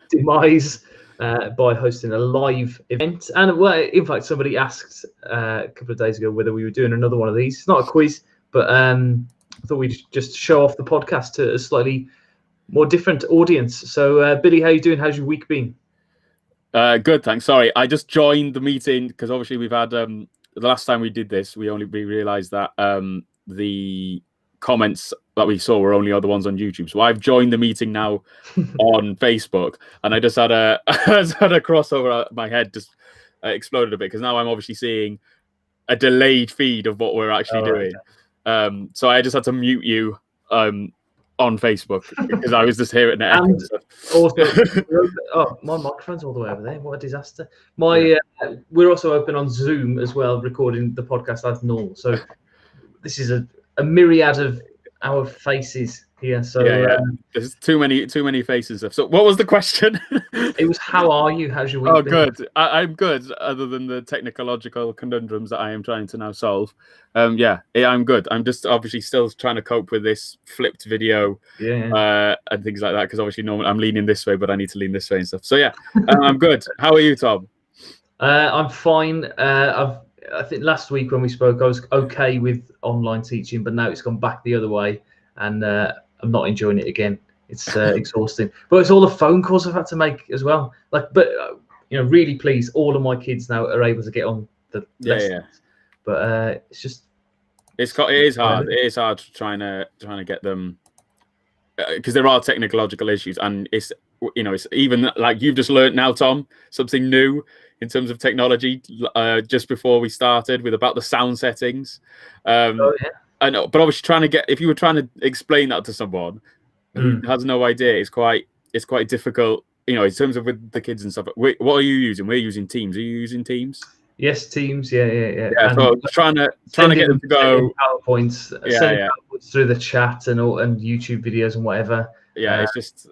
demise by hosting a live event. And well, in fact, somebody asked a couple of days ago whether we were doing another one of these. It's not a quiz, but I thought we'd just show off the podcast to a slightly more different audience. So, Billy, how you doing? How's your week been? Good, thanks. Sorry, I just joined the meeting because obviously we've had the last time we did this, we realised that the comments that we saw were only other ones on YouTube. So I've joined the meeting now on Facebook, and I just had a crossover. My head just exploded a bit because now I'm obviously seeing a delayed feed of what we're actually doing. Right. So I just had to mute you on Facebook because I was just hearing it. And also, my microphone's all the way over there. What a disaster! We're also open on Zoom as well, recording the podcast as normal. So this is a myriad of our faces here. So there's too many faces. So what was the question? It was, how are you? How's your week? Oh, good. I'm good. Other than the technological conundrums that I am trying to now solve, I'm good. I'm just obviously still trying to cope with this flipped video, and things like that. Because obviously, normally I'm leaning this way, but I need to lean this way and stuff. So I'm good. How are you, Tom? I'm fine. I think last week when we spoke, I was okay with online teaching, but now it's gone back the other way, and I'm not enjoying it again. It's exhausting. But it's all the phone calls I've had to make as well. Really pleased. All of my kids now are able to get on the lessons. But it's just it is hard. It is hard trying to get them because there are technological issues, and it's even like you've just learned now, Tom, something new in terms of technology just before we started with about the sound settings. I know, but obviously if you were trying to explain that to someone who has no idea, it's quite difficult, in terms of with the kids and stuff. What are you using? We're using Teams. Are you using Teams? Yes, Teams. Yeah. Yeah, so trying to get them to go PowerPoints, PowerPoints through the chat and YouTube videos and whatever. Yeah, it's just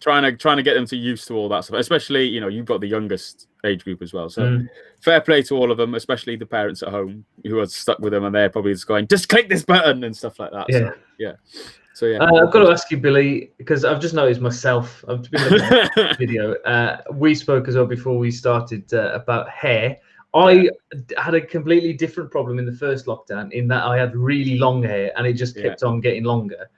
trying to get them to used to all that stuff. Especially, you've got the youngest age group as well. So fair play to all of them, especially the parents at home who are stuck with them, and they're probably just going, just click this button and stuff like that. So I've got to ask you, Billy, because I've just noticed myself. I've been looking at the video. We spoke as well before we started about hair. I had a completely different problem in the first lockdown in that I had really long hair and it just kept on getting longer.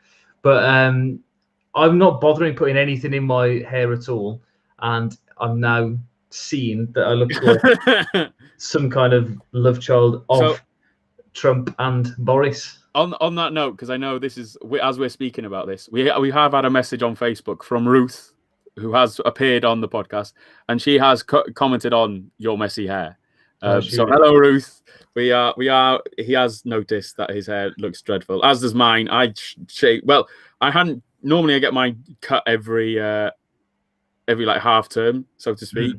But I'm not bothering putting anything in my hair at all, and I'm now seeing that I look like some kind of love child of Trump and Boris. On that note, because I know this is as we're speaking about this, we have had a message on Facebook from Ruth, who has appeared on the podcast, and she has commented on your messy hair. So hello, Ruth. We are. He has noticed that his hair looks dreadful, as does mine. I hadn't. Normally, I get mine cut every like half term, so to speak.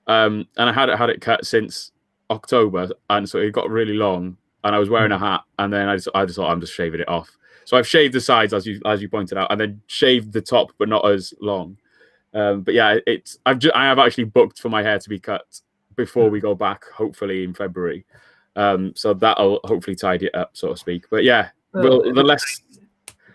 And I had it cut since October, and so it got really long. And I was wearing a hat, and then I just thought I'm just shaving it off. So I've shaved the sides, as you pointed out, and then shaved the top, but not as long. But yeah, I have actually booked for my hair to be cut before we go back, hopefully in February. So that'll hopefully tidy it up, so to speak. But yeah,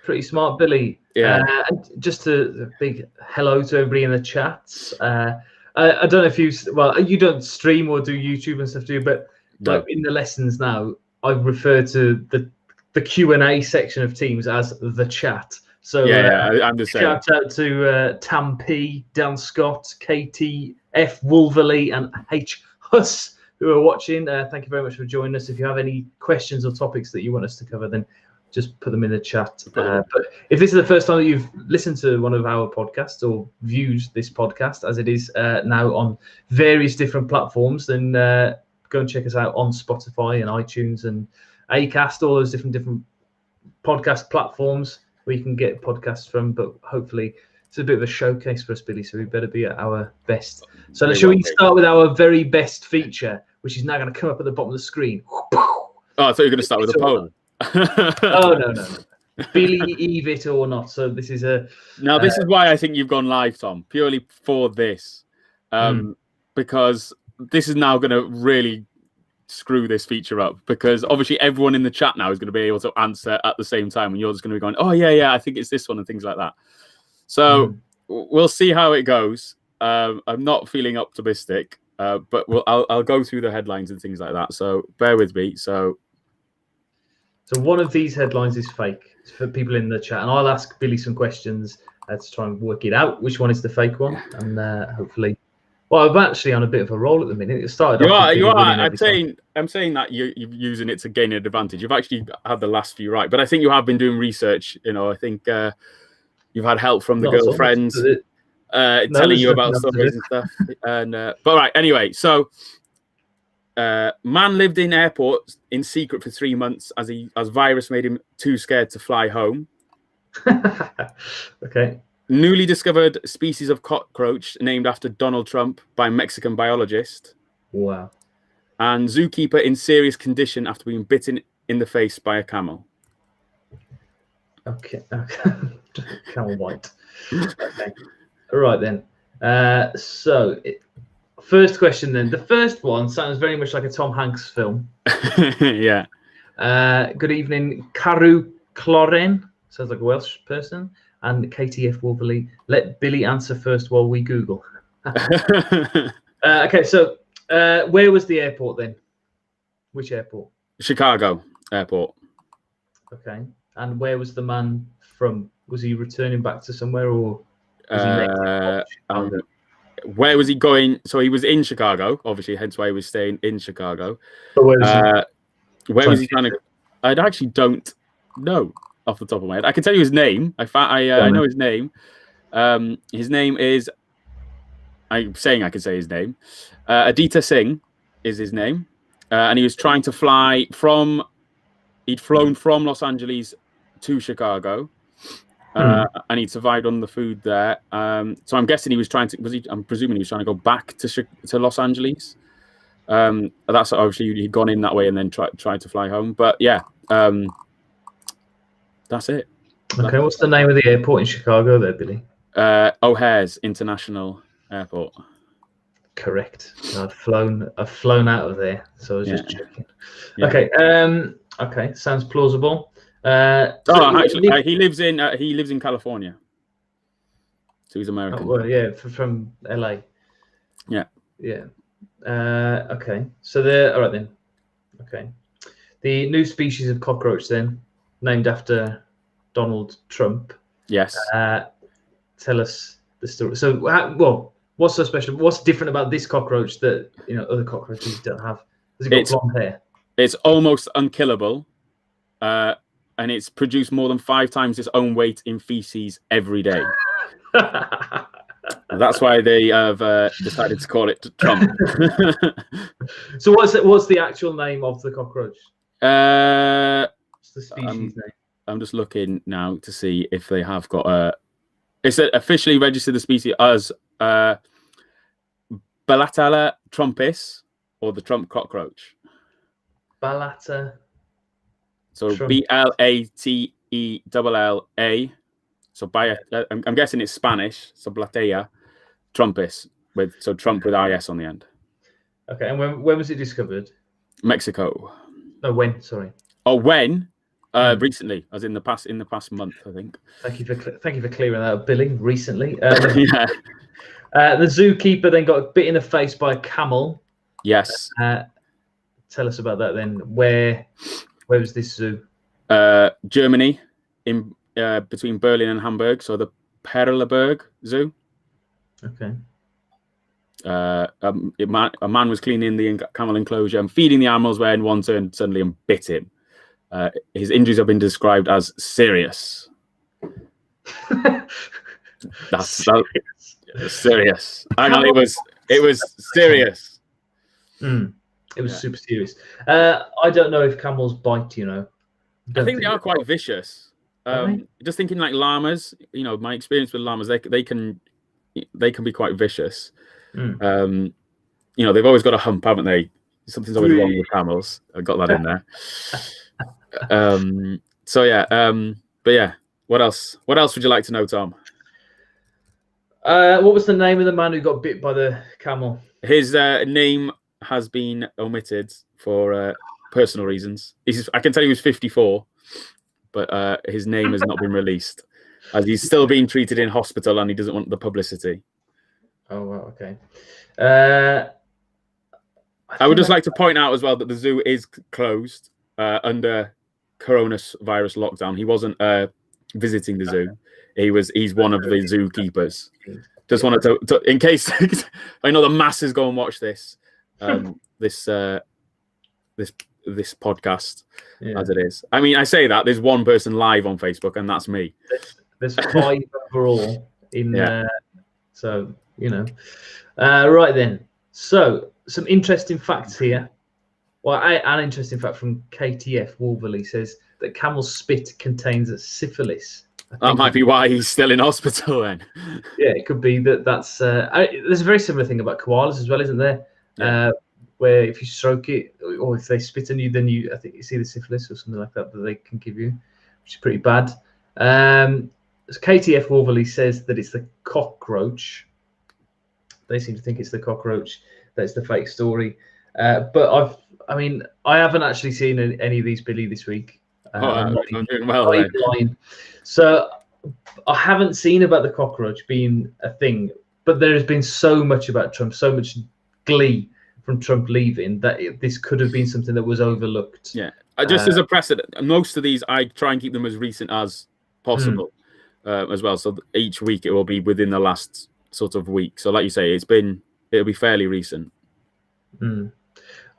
pretty smart, Billy. Yeah. And just a big hello to everybody in the chats. I don't know if you don't stream or do YouTube and stuff, do you? But like in the lessons now, I refer to the Q&A section of Teams as the chat. So I'm the same. Shout out to Tam P, Dan Scott, KT F Wolverley, and H Huss who are watching. Thank you very much for joining us. If you have any questions or topics that you want us to cover, then just put them in the chat. But if this is the first time that you've listened to one of our podcasts or viewed this podcast, as it is now on various different platforms, then go and check us out on Spotify and iTunes and Acast, all those different podcast platforms where you can get podcasts from. But hopefully it's a bit of a showcase for us, Billy, so we better be at our best. So shall we start with our very best feature, which is now going to come up at the bottom of the screen? Oh, I thought you were going to start with a poem. Oh, no. Billy, Eve it or not. So this is Now, this is why I think you've gone live, Tom, purely for this. Because this is now going to really screw this feature up, because obviously everyone in the chat now is going to be able to answer at the same time, and you're just going to be going, oh, yeah, I think it's this one and things like that. So we'll see how it goes. I'm not feeling optimistic, but I'll go through the headlines and things like that. So bear with me. So one of these headlines is fake for people in the chat, and I'll ask Billy some questions to try and work it out. Which one is the fake one? And hopefully, well, I'm actually on a bit of a roll at the minute. It started. You off are. with You Billy are. winning I'm saying that you're using it to gain an advantage. You've actually had the last few right, but I think you have been doing research. I think you've had help from the Not at all. girlfriends No, telling you there's about nothing else to stories do. and stuff. And but right, anyway, so man lived in airport in secret for 3 months as virus made him too scared to fly home. Okay. Newly discovered species of cockroach named after Donald Trump by Mexican biologist. Wow. And zookeeper in serious condition after being bitten in the face by a camel. Okay. Camel white. Okay. All right then. First question then. The first one sounds very much like a Tom Hanks film. Yeah. Good evening, Caru Cloren. Sounds like a Welsh person. And KTF Wolverley. Let Billy answer first while we Google. Okay, so where was the airport then? Which airport? Chicago airport. Okay. And where was the man from? Was he returning back to somewhere, or was he where was he going? So he was in Chicago, obviously, hence why he was staying in Chicago. But where was he trying to? I actually don't know off the top of my head. I can tell you his name. I know his name. His name is. I'm saying I can say his name. Aditya Singh is his name, and he was trying to fly from. He'd flown from Los Angeles to Chicago, and he'd survived on the food there. So I'm guessing he was trying to. I'm presuming he was trying to go back to Los Angeles. That's obviously he'd gone in that way and then tried to fly home. But yeah, that's it. Okay, what's the name of the airport in Chicago there, Billy? O'Hare's International Airport. Correct. I've flown out of there, so I was just checking. Yeah. Okay. Okay, sounds plausible. Actually, he lives in California, so he's American. Well, yeah, from LA. Yeah. Yeah. Okay. So all right then. Okay. The new species of cockroach then, named after Donald Trump. Yes. Tell us the story. So, what's so special? What's different about this cockroach that other cockroaches don't have? Has it got blonde hair? It's almost unkillable, and it's produced more than 5 times its own weight in feces every day. That's why they have decided to call it Trump. So what's the actual name of the cockroach? What's the species name? I'm just looking now to see if they have got a. It's officially registered the species as Balatella trumpis, or the Trump cockroach. Balata. So BLATELLA. So I'm guessing it's Spanish. So Blatella trumpis so Trump with IS on the end. Okay, and when was it discovered? Mexico. No, when? Sorry. Oh, when? Recently, as in the past month, I think. Thank you for clearing that up, Billy. Recently. Yeah. The zookeeper then got bit in the face by a camel. Yes. Tell us about that then. Where was this zoo? Germany, in between Berlin and Hamburg. So the Perleberg Zoo. Okay. A man was cleaning the camel enclosure and feeding the animals when one turned suddenly and bit him. His injuries have been described as serious. That's serious. Hang on, it was serious. It was super serious. I don't know if camels bite. I think they are quite vicious. Just thinking like llamas. My experience with llamas, they can be quite vicious. They've always got a hump, haven't they? Something's always wrong with camels. I got that in there. So yeah. But yeah. What else would you like to know, Tom? What was the name of the man who got bit by the camel? His name has been omitted for personal reasons. I can tell you he was 54, but his name has not been released. as he's still being treated in hospital and he doesn't want the publicity. Oh, well, okay. I would just like to point out as well that the zoo is closed under coronavirus lockdown. He wasn't visiting the zoo. He's one of the zookeepers. Just wanted to in case I know the masses go and watch this this podcast as it is. I mean, I say that there's one person live on Facebook, and that's me. There's 5 overall in so right then. So some interesting facts here. Well, an interesting fact from KTF Wolverley says that camel spit contains syphilis. That might be why he's still in hospital then. Yeah, it could be that's. There's a very similar thing about koalas as well, isn't there? Yeah. Where if you stroke it or if they spit on you, then I think you see the syphilis or something like that they can give you, which is pretty bad. So KTF Wolverley says that it's the cockroach. They seem to think it's the cockroach that's the fake story. But I haven't actually seen any of these, Billy, this week. I'm doing well. So I haven't seen about the cockroach being a thing, but there has been so much about Trump, so much glee from Trump leaving that this could have been something that was overlooked. Yeah, just as a precedent, most of these I try and keep them as recent as possible as well. So each week it will be within the last sort of week. So like you say, it'll be fairly recent.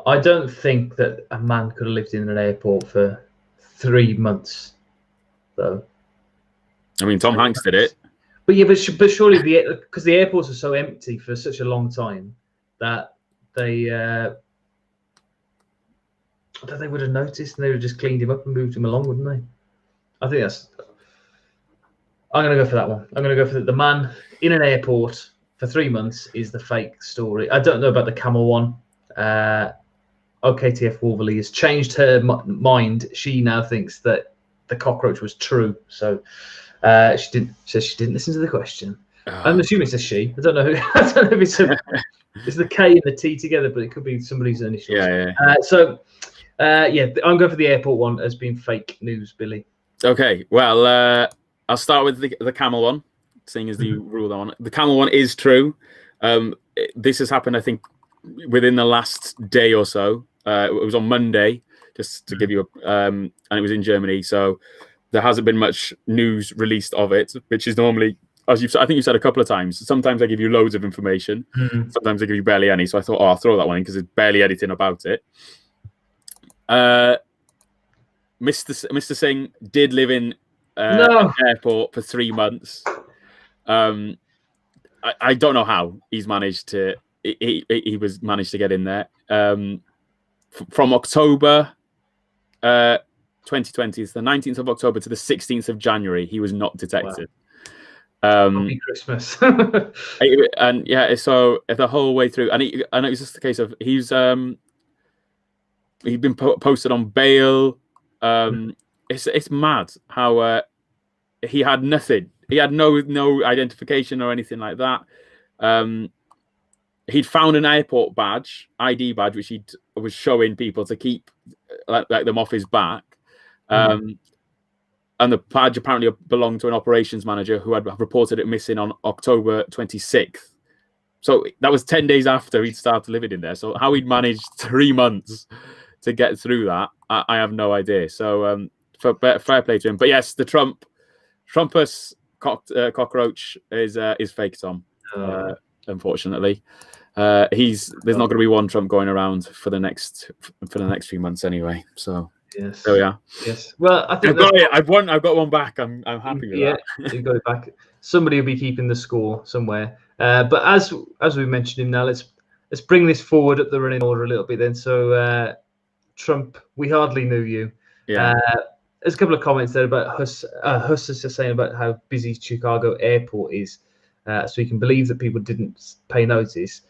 I don't think that a man could have lived in an airport for 3 months, though. I mean, Tom Hanks did it. But surely because the airports are so empty for such a long time that they would have noticed and they would have just cleaned him up and moved him along, wouldn't they? I think I'm going to go for that one. I'm going to go for the man in an airport for 3 months is the fake story. I don't know about the camel one. OKTF Wolverley has changed her mind. She now thinks that the cockroach was true. So she didn't listen to the question. I'm assuming it's a she. I don't know. I don't know if it's the K and the T together, but it could be somebody's initials. Yeah. I'm going for the airport one as being fake news, Billy. Okay. Well, I'll start with the camel one, seeing as you ruled on it. The camel one is true. This has happened, I think, within the last day or so. It was on Monday, just to give you and it was in Germany. So there hasn't been much news released of it, which is normally, I think you've said a couple of times. Sometimes I give you loads of information. Sometimes I give you barely any. So I thought, I'll throw that one in because there's barely anything about it. Mr. Singh did live in an airport for 3 months. I don't know how he's managed to. He was managed to get in there. From October 2020, it's the 19th of October to the 16th of January, he was not detected. Wow. Happy Christmas. And yeah, so the whole way through, and it was just a case of he'd been posted on bail. It's mad how he had nothing. He had no identification or anything like that. He'd found an airport ID badge, which he was showing people to keep like them off his back. And the badge apparently belonged to an operations manager who had reported it missing on October 26th. So that was 10 days after he'd started living in there. So how he'd managed 3 months to get through that, I have no idea. So fair play to him. But yes, the Trumpus cockroach is fake, Tom. Unfortunately, there's not going to be one Trump going around for the next few months anyway. So yes, there we are. Yes. Well, I think I've got one back. I'm happy with that. You got it back. Somebody will be keeping the score somewhere. But as we mentioned him now, let's bring this forward up the running order a little bit then. So Trump, we hardly knew you. Yeah. There's a couple of comments there about Huss. Huss is just saying about how busy Chicago airport is. So you can believe that people didn't pay notice.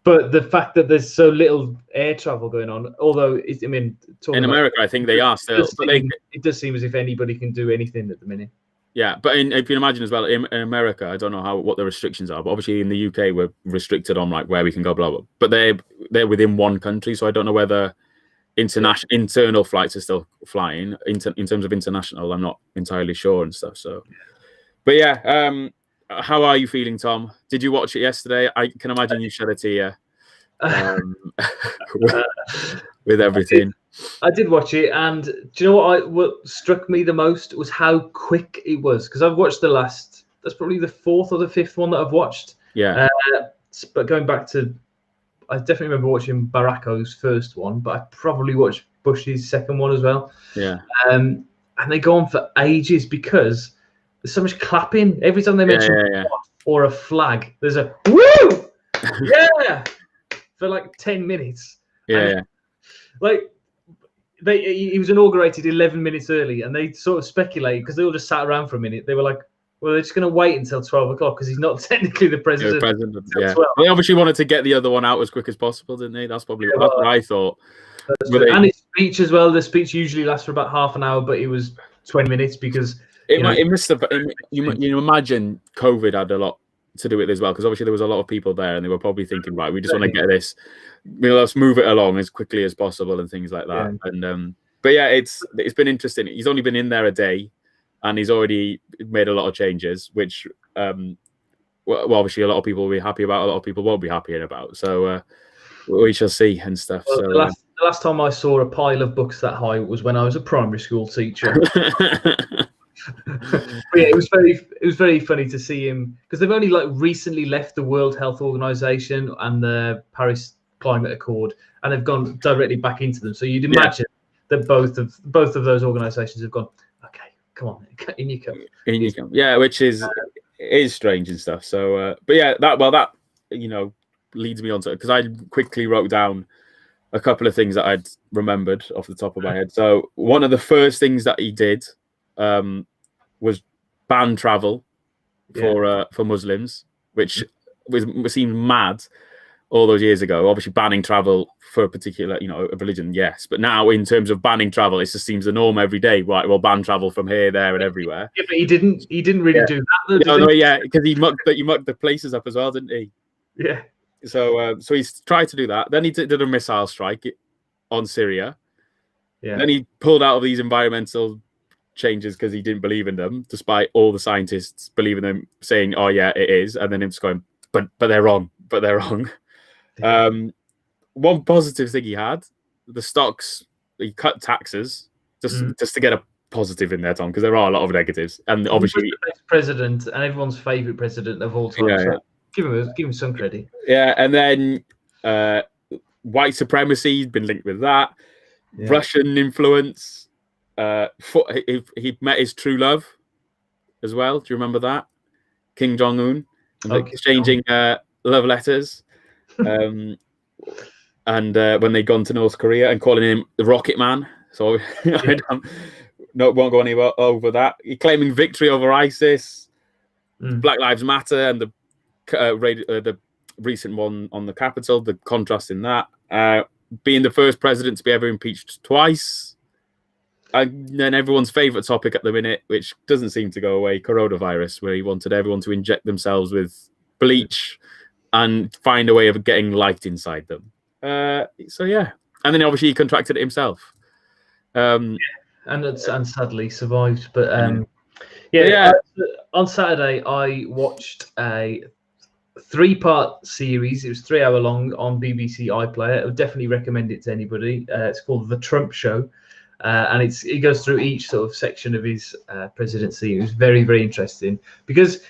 But the fact that there's so little air travel going on, although, in America, I think they are still. It does seem as if anybody can do anything at the minute. Yeah, but if you can imagine as well, in America, I don't know what the restrictions are, but obviously in the UK, we're restricted on like where we can go, blah, blah. But they're within one country, so I don't know whether internal flights are still flying. In terms of international, I'm not entirely sure and stuff. So But yeah, how are you feeling, Tom? Did you watch it yesterday? I can imagine you shed a tear with everything. I did watch it, and do you know what struck me the most was how quick it was, because I've watched that's probably the fourth or the fifth one that I've watched. Yeah. But going back to, I definitely remember watching Baracko's first one, but I probably watched Bush's second one as well. Yeah. And they go on for ages because there's so much clapping every time they mention or a flag. There's a woo, yeah, for like 10 minutes. Yeah. Like he was inaugurated 11 minutes early, and they sort of speculated because they all just sat around for a minute. They were like, well, they're just going to wait until 12 o'clock because he's not technically the president. Yeah. They obviously wanted to get the other one out as quick as possible, didn't they? That's probably what I thought. And his speech as well. The speech usually lasts for about half an hour, but it was 20 minutes because you imagine COVID had a lot to do with it as well, because obviously there was a lot of people there, and they were probably thinking, right, we just want to get this, let's move it along as quickly as possible and things like that. Yeah. And but yeah, it's been interesting. He's only been in there a day, and he's already made a lot of changes, which well, obviously a lot of people will be happy about, a lot of people won't be happy about. So we shall see and stuff. Well, so the last time I saw a pile of books that high was when I was a primary school teacher. But yeah, it was very funny to see him, because they've only like recently left the World Health Organization and the Paris Climate Accord, and they've gone directly back into them. So you'd imagine that both of those organizations have gone, okay, come on, in you come. In you come. Yeah, which is strange and stuff. So but yeah, that leads me on to, because I quickly wrote down a couple of things that I'd remembered off the top of my head. So one of the first things that he did was ban travel for Muslims, which seemed mad all those years ago. Obviously, banning travel for a particular, a religion, yes, but now in terms of banning travel, it just seems the norm every day. Right, well, ban travel from here, there, and everywhere. Yeah, but he didn't really do that. Though, because he mucked the places up as well, didn't he? Yeah. So he's tried to do that. Then he did a missile strike on Syria. Yeah. Then he pulled out of these environmental changes because he didn't believe in them, despite all the scientists believing them, saying, "Oh yeah, it is," and then him just going, "But they're wrong. But they're wrong." Yeah. One positive thing he had: the stocks. He cut taxes just to get a positive in there, Tom, because there are a lot of negatives, and obviously the best president and everyone's favorite president of all time. Yeah. Give him some credit. Yeah, and then white supremacy has been linked with that. Yeah. Russian influence. He met his true love as well. Do you remember that? Kim Jong-un, exchanging love letters. And when they'd gone to North Korea and calling him the Rocket Man. So I won't go anywhere over that. He claiming victory over ISIS, Black Lives Matter, and the recent one on the Capitol, the contrast in that. Being the first president to be ever impeached twice. And then everyone's favourite topic at the minute, which doesn't seem to go away, coronavirus, where he wanted everyone to inject themselves with bleach and find a way of getting light inside them. So yeah, and then obviously he contracted it himself. And sadly survived. But on Saturday I watched a 3-part series. It was 3 hour long on BBC iPlayer. I would definitely recommend it to anybody. It's called The Trump Show. And it goes through each sort of section of his presidency. It was very, very interesting, because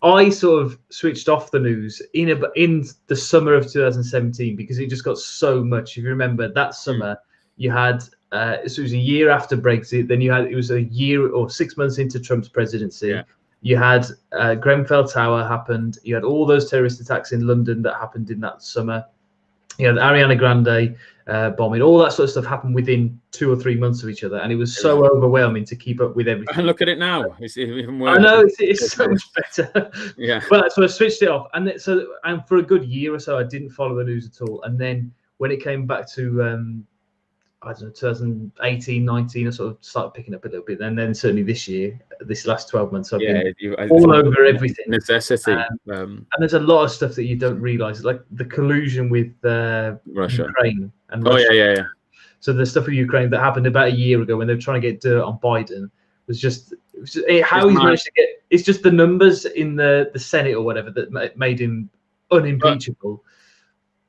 I sort of switched off the news in the summer of 2017, because it just got so much. If you remember that summer, you had so it was a year after Brexit. Then it was a year or 6 months into Trump's presidency. Yeah. You had Grenfell Tower happened. You had all those terrorist attacks in London that happened in that summer. You know, the Ariana Grande bombing, all that sort of stuff happened within 2 or 3 months of each other, and it was so overwhelming to keep up with everything. And look at it now; it's even worse. I know it's so much better. Yeah. But so I switched it off, and for a good year or so, I didn't follow the news at all. And then when it came back to 2018, 19, I sort of started picking up a little bit. And then certainly this last 12 months, I've been all over everything. Necessity. And there's a lot of stuff that you don't realise, like the collusion with Russia. Ukraine. And Russia. Yeah. So the stuff with Ukraine that happened about a year ago when they were trying to get dirt on Biden was just how he's managed to get. It's just the numbers in the Senate or whatever that made him unimpeachable.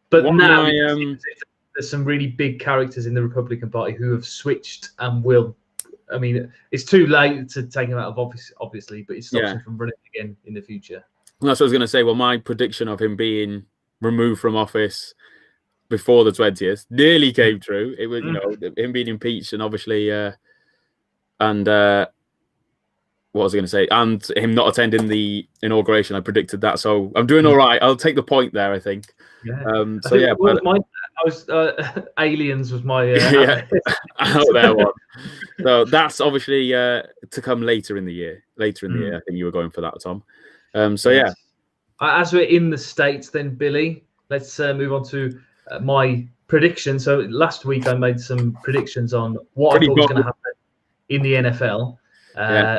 But now there's some really big characters in the Republican Party who have switched and will. I mean, it's too late to take him out of office, obviously, but it stops him from running again in the future. Well, that's what I was going to say. Well, my prediction of him being removed from office before the 20th nearly came true. It was, him being impeached, and obviously, what was I going to say? And him not attending the inauguration. I predicted that, so I'm doing all right. I'll take the point there, I think. Yeah. Aliens was my out there one. So that's obviously to come later in the year. I think you were going for that, Tom. As we're in the States, then Billy, let's move on to my prediction. So last week I made some predictions on what I thought was going to happen in the NFL.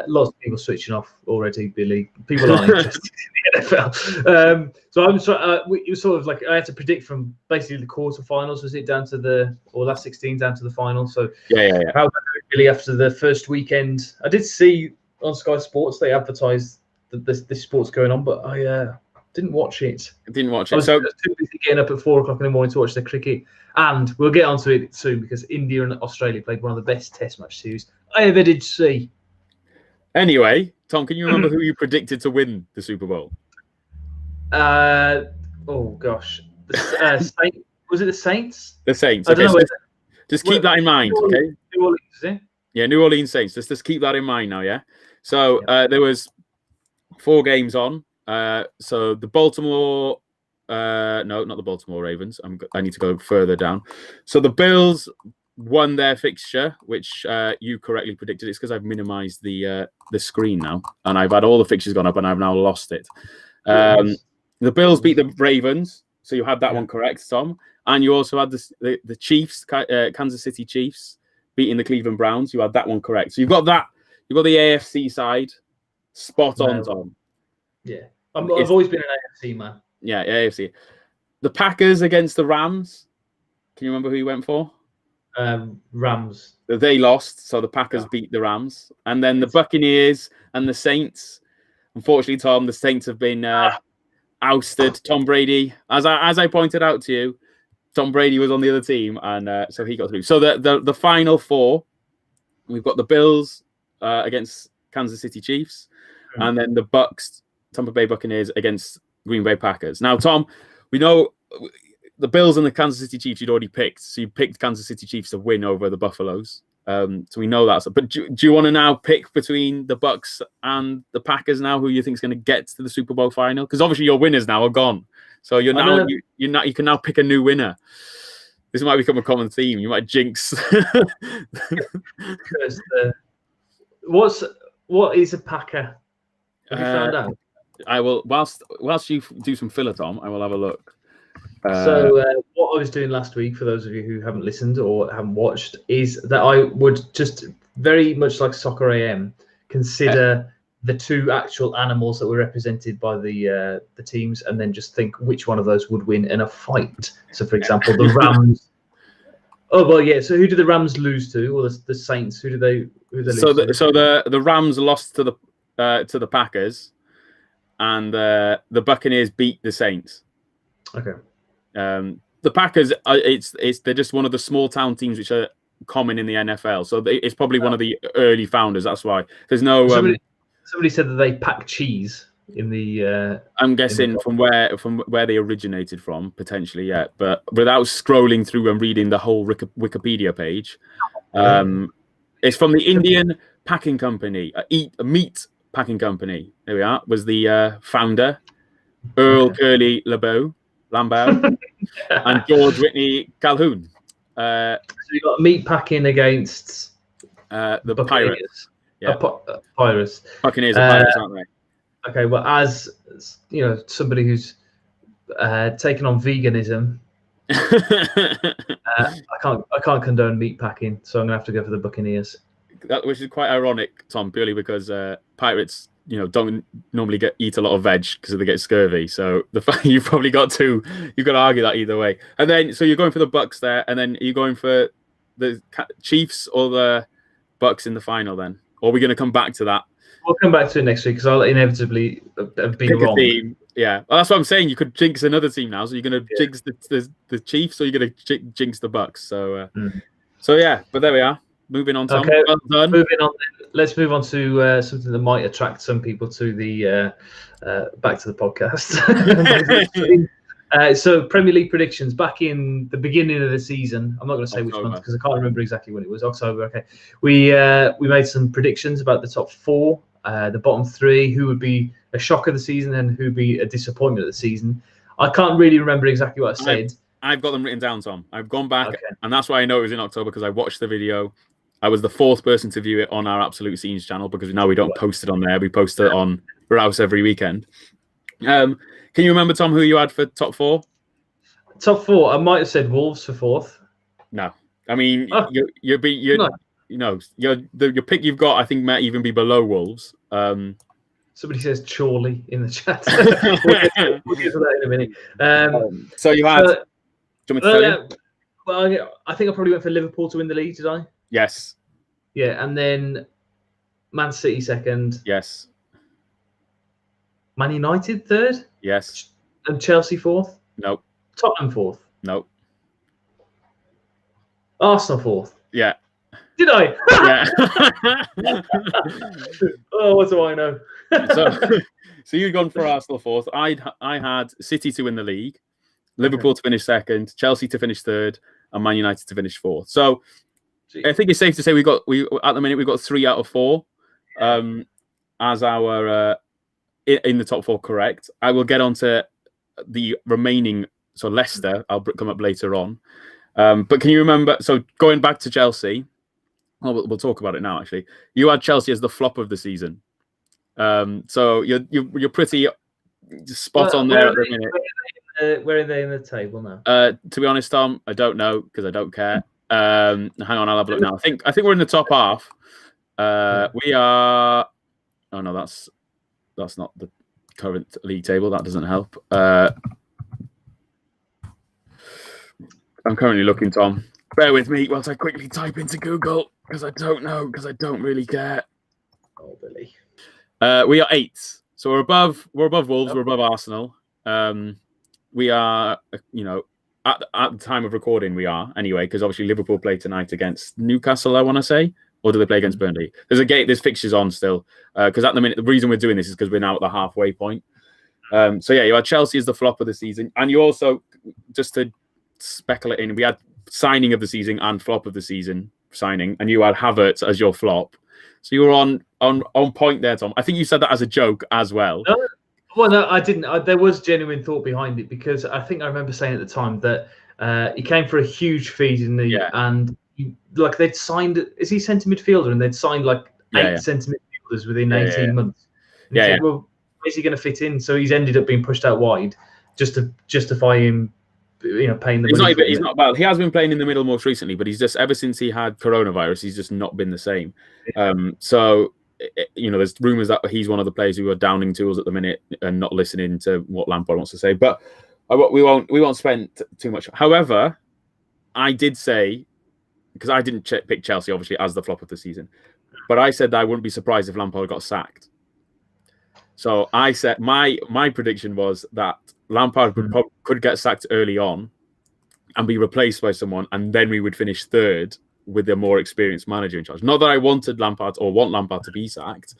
Lots of people switching off already, Billy. People aren't interested in the NFL. So I'm it was sort of like I had to predict from basically the quarterfinals, was it, down to the last 16 down to the final. So how about Billy after the first weekend? I did see on Sky Sports they advertised that this sport's going on, but I didn't watch it. I was too busy getting up at 4:00 in the morning to watch the cricket. And we'll get onto it soon because India and Australia played one of the best Test match series I ever did see. Anyway, Tom, can you remember who you predicted to win the Super Bowl? Oh gosh, was it the Saints? The Saints. Okay, just keep that in mind, okay? New Orleans, is it? Yeah, New Orleans Saints. Just keep that in mind now, yeah. So there was 4 games on. So the Baltimore, no, not the Baltimore Ravens. I need to go further down. So the Bills won their fixture, which you correctly predicted. It's because I've minimized the screen now, and I've had all the fixtures gone up, and I've now lost it. The Bills beat the Ravens, so you had that one correct, Tom, and you also had the Chiefs, Kansas City Chiefs, beating the Cleveland Browns. You had that one correct. So you've got that. You've got the AFC side spot on, Tom. Yeah, I've always been an AFC man. Yeah, AFC. The Packers against the Rams. Can you remember who you went for? Rams. They lost, so the Packers beat the Rams. And then the Buccaneers and the Saints. Unfortunately, Tom, the Saints have been ousted. Tom Brady, as I pointed out to you, Tom Brady was on the other team, and so he got through. So the final 4, we've got the Bills against Kansas City Chiefs, and then the Tampa Bay Buccaneers against Green Bay Packers. Now, Tom, we know the Bills and the Kansas City Chiefs you'd already picked. So you picked Kansas City Chiefs to win over the Buffaloes. So we know that. But do you want to now pick between the Bucs and the Packers now, who you think is going to get to the Super Bowl final? Because obviously your winners now are gone. So you can now pick a new winner. This might become a common theme. You might jinx. What is a Packer? Have you found out? I will whilst you do some filler, Tom, I will have a look. So what I was doing last week, for those of you who haven't listened or haven't watched, is that I would just very much like Soccer AM consider the 2 actual animals that were represented by the teams, and then just think which one of those would win in a fight. So, for example, the Rams. Oh well, yeah. So who did the Rams lose to, or the Saints? Who did they lose to? So the Rams lost to the Packers, and the Buccaneers beat the Saints. Okay. The Packers, they're just one of the small town teams which are common in the NFL. So it's probably one of the early founders. That's why there's no. Somebody said that they pack cheese in the. I'm guessing from where they originated from, potentially, yeah. But without scrolling through and reading the whole Wikipedia page, it's from the Indian Packing Company, a meat packing company. There we are. Was the founder Earl Curly Lambeau and George Whitney Calhoun. So you got meat packing against the Pirates. Yeah, Pirates. Buccaneers are Pirates, aren't they? Okay, well, as you know, somebody who's taken on veganism, I can't condone meat packing, so I'm gonna have to go for the Buccaneers. Which is quite ironic, Tom, purely because Pirates, don't normally eat a lot of veg because they get scurvy. So the fact you've probably got to argue that either way. And then so you're going for the Bucs there, and then you're going for the Chiefs or the Bucs in the final then, or are we going to come back to that? We'll come back to it next week because I'll inevitably have been wrong. Team. Yeah, well, that's what I'm saying. You could jinx another team now. So you're going to jinx the Chiefs, or you're going to jinx the Bucks. So, so yeah. But there we are. Moving on, Tom. Okay, well done. Moving on. Let's move on to something that might attract some people to the back to the podcast. So Premier League predictions back in the beginning of the season. I'm not going to say which month because I can't remember exactly when it was. October. Okay, we made some predictions about the top 4, the bottom 3, who would be a shock of the season and who would be a disappointment of the season. I can't really remember exactly what I said. I've got them written down, Tom. I've gone back, and that's why I know it was in October because I watched the video. I was the 4th person to view it on our Absolute Scenes channel because now we don't post it on there. We post it on Rouse every weekend. Can you remember, Tom, who you had for top 4? Top 4, I might have said Wolves for 4th. No, I mean your pick you've got. I think might even be below Wolves. Somebody says Chorley in the chat. We'll get to that in a minute. So you had. Do you want me to tell you? Well, I think I probably went for Liverpool to win the league. Did I? Yes. Yeah, and then Man City 2nd. Yes. Man United 3rd. Yes. And Chelsea 4th. Nope. Tottenham 4th. Nope. Arsenal 4th. Yeah. Did I? Yeah. Oh, what do I know? So you'd gone for Arsenal 4th. I had City to win the league, Liverpool to finish 2nd, Chelsea to finish 3rd, and Man United to finish 4th. So I think it's safe to say we at the minute we've got 3 out of 4 as our in the top 4 correct. I will get on to the remaining. So Leicester, I'll come up later on. But can you remember? So going back to Chelsea, we'll talk about it now. Actually, you had Chelsea as the flop of the season. So you're pretty spot on there at the minute. Where are they in the table now? To be honest, Tom, I don't know because I don't care. Hang on, I'll have a look now. I think we're in the top half. We are. Oh no, that's not the current league table. That doesn't help. I'm currently looking, Tom. Bear with me whilst I quickly type into Google because I don't know because I don't really care. Oh, Billy. We are 8th, so we're above Wolves. We're above Arsenal. We are, at the time of recording, we are anyway because obviously Liverpool play tonight against Newcastle. I want to say, or do they play against Burnley? There's fixtures on still because at the minute the reason we're doing this is because we're now at the halfway point. So yeah, you had Chelsea as the flop of the season, and you also just to speculate in, we had signing of the season and flop of the season signing, and you had Havertz as your flop. So you were on point there, Tom. I think you said that as a joke as well. No, I didn't. There was genuine thought behind it because I think I remember saying at the time that he came for a huge fee, didn't he? Yeah. And they'd signed. Is he centre midfielder? And they'd signed 8 centre midfielders within 18 months. And said, well, where's he going to fit in? So he's ended up being pushed out wide just to justify him. Paying the money. He's not bad. He has been playing in the middle most recently, but he's just ever since he had coronavirus, he's just not been the same. So there's rumours that he's one of the players who are downing tools at the minute and not listening to what Lampard wants to say. But we won't spend too much. However, I did say because I didn't pick Chelsea obviously as the flop of the season, but I said that I wouldn't be surprised if Lampard got sacked. So I said my prediction was that Lampard could get sacked early on and be replaced by someone, and then we would finish 3rd with a more experienced manager in charge. Not that I wanted Lampard or want Lampard to be sacked,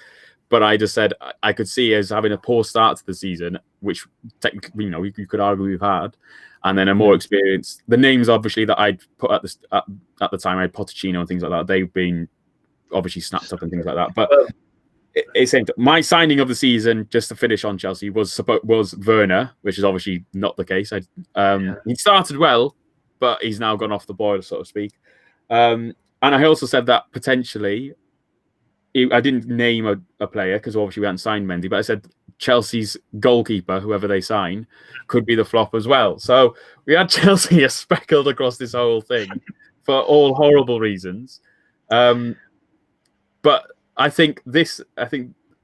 but I just said I could see as having a poor start to the season, which technically, you could argue we've had, and then a more experienced. The names obviously that I'd put at the time, I had Pochettino and things like that. They've been obviously snapped up and things like that, but. It's my signing of the season, just to finish on Chelsea, was Werner, which is obviously not the case. He started well, but he's now gone off the boil, so to speak. And I also said that potentially, I didn't name a player because obviously we hadn't signed Mendy, but I said Chelsea's goalkeeper, whoever they sign, could be the flop as well. So we had Chelsea speckled across this whole thing for all horrible reasons. But I think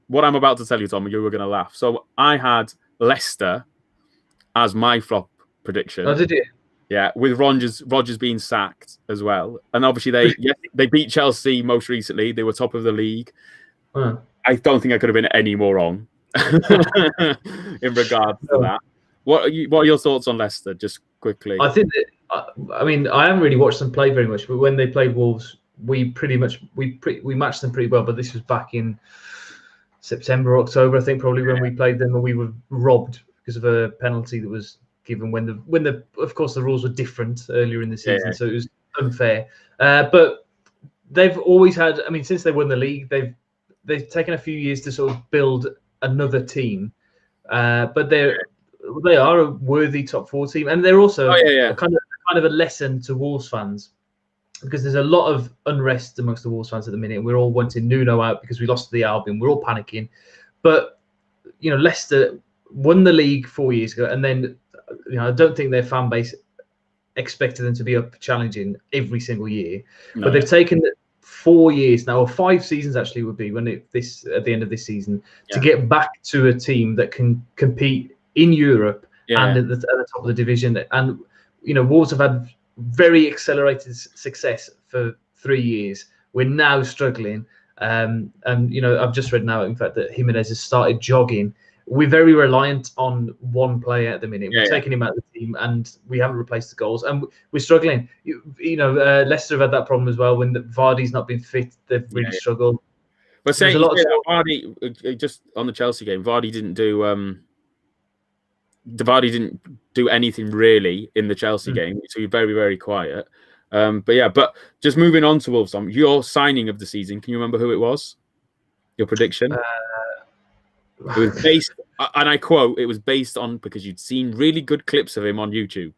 what I'm about to tell you, Tom, you were going to laugh. So I had Leicester as my flop prediction. Oh, did you? Yeah, with Rodgers being sacked as well. And obviously they beat Chelsea most recently. They were top of the league. I don't think I could have been any more wrong in regards to that. What are your thoughts on Leicester, just quickly? I think that, I mean, I haven't really watched them play very much, but when they played Wolves, we matched them pretty well. But this was back in September, October, I think, probably when we played them, and we were robbed because of a penalty that was given when the of course the rules were different earlier in the season, so it was unfair. But they've always had, I mean, since they won the league, they've taken a few years to sort of build another team, but they are a worthy top 4 team, and they're also kind of a lesson to Wolves fans, because there's a lot of unrest amongst the Wolves fans at the minute. We're all wanting Nuno out because we lost to the Albion. We're all panicking, but Leicester won the league 4 years ago, and then I don't think their fan base expected them to be up challenging every single year, but they've taken 4 years now, or 5 seasons actually would be at the end of this season, to get back to a team that can compete in Europe and at the top of the division. And Wolves have had very accelerated success for 3 years. We're now struggling, and I've just read now, in fact, that Jimenez has started jogging. We're very reliant on one player at the minute. We're taking him out of the team, and we haven't replaced the goals, and we're struggling. Leicester have had that problem as well. When Vardy's not been fit, they've really struggled. But saying Vardy, just on the Chelsea game, Vardy didn't do anything really in the Chelsea game, so you're very, very quiet. But just moving on to Wolves, your signing of the season, can you remember who it was? Your prediction? It was based, and I quote, it was based on, because you'd seen really good clips of him on YouTube.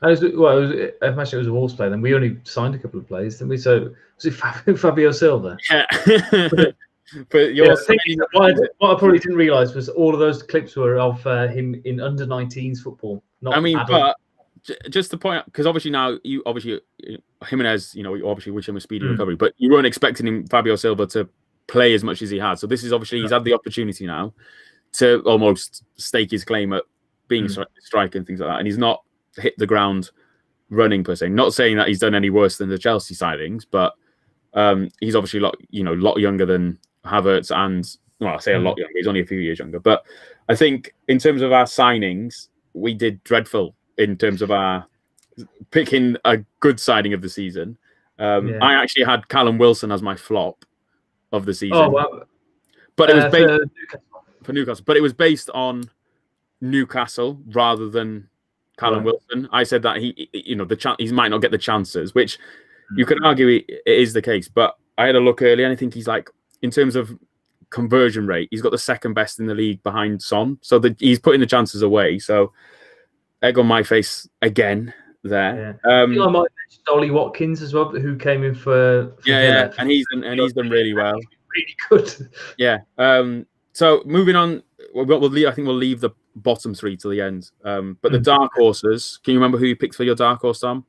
I imagine it was a Wolves player. Then we only signed a couple of players, didn't we? So was it Fabio Silva? Yeah. But what I probably didn't realise was all of those clips were of him in under 19s football. But just to point out, because obviously now Jimenez, you obviously wish him a speedy recovery, but you weren't expecting Fabio Silva to play as much as he had. So this is obviously he's had the opportunity now to almost stake his claim at being a striker and things like that, and he's not hit the ground running per se. Not saying that he's done any worse than the Chelsea signings, but he's obviously a lot younger than Havertz, and I say a lot younger. He's only a few years younger. But I think in terms of our signings, we did dreadful in terms of our picking a good signing of the season. I actually had Callum Wilson as my flop of the season. Oh wow! But it was based for Newcastle. But it was based on Newcastle rather than Callum Wilson. I said that he might not get the chances, which you could argue it is the case. But I had a look earlier, and I think he's in terms of conversion rate, he's got the second best in the league behind Son. So he's putting the chances away. So egg on my face again there. I might mention Ollie Watkins as well, who came in for and he's done really well. Really good. Yeah. So moving on, I think we'll leave the bottom 3 till the end. But the dark horses, can you remember who you picked for your dark horse, Tom?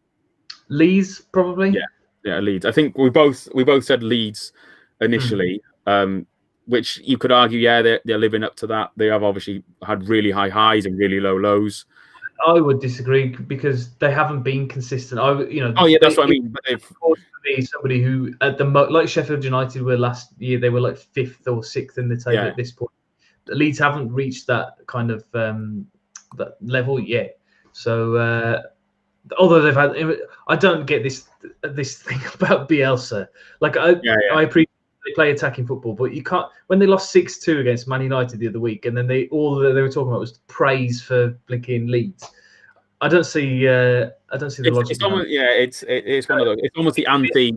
Leeds, probably. Yeah, Leeds. I think we both said Leeds initially, which you could argue, they're living up to that. They have obviously had really high highs and really low lows. I would disagree because they haven't been consistent. That's what I mean. But they've be somebody who at the like Sheffield United were last year, they were like 5th or 6th in the table at this point. The Leeds haven't reached that kind of that level yet. So although they've had, I don't get this thing about Bielsa. I appreciate they play attacking football, but you can't. When they lost 6-2 against Man United the other week, and then all they were talking about was praise for blinking Leeds. I don't see the logic. It's one of those. It's almost the anti.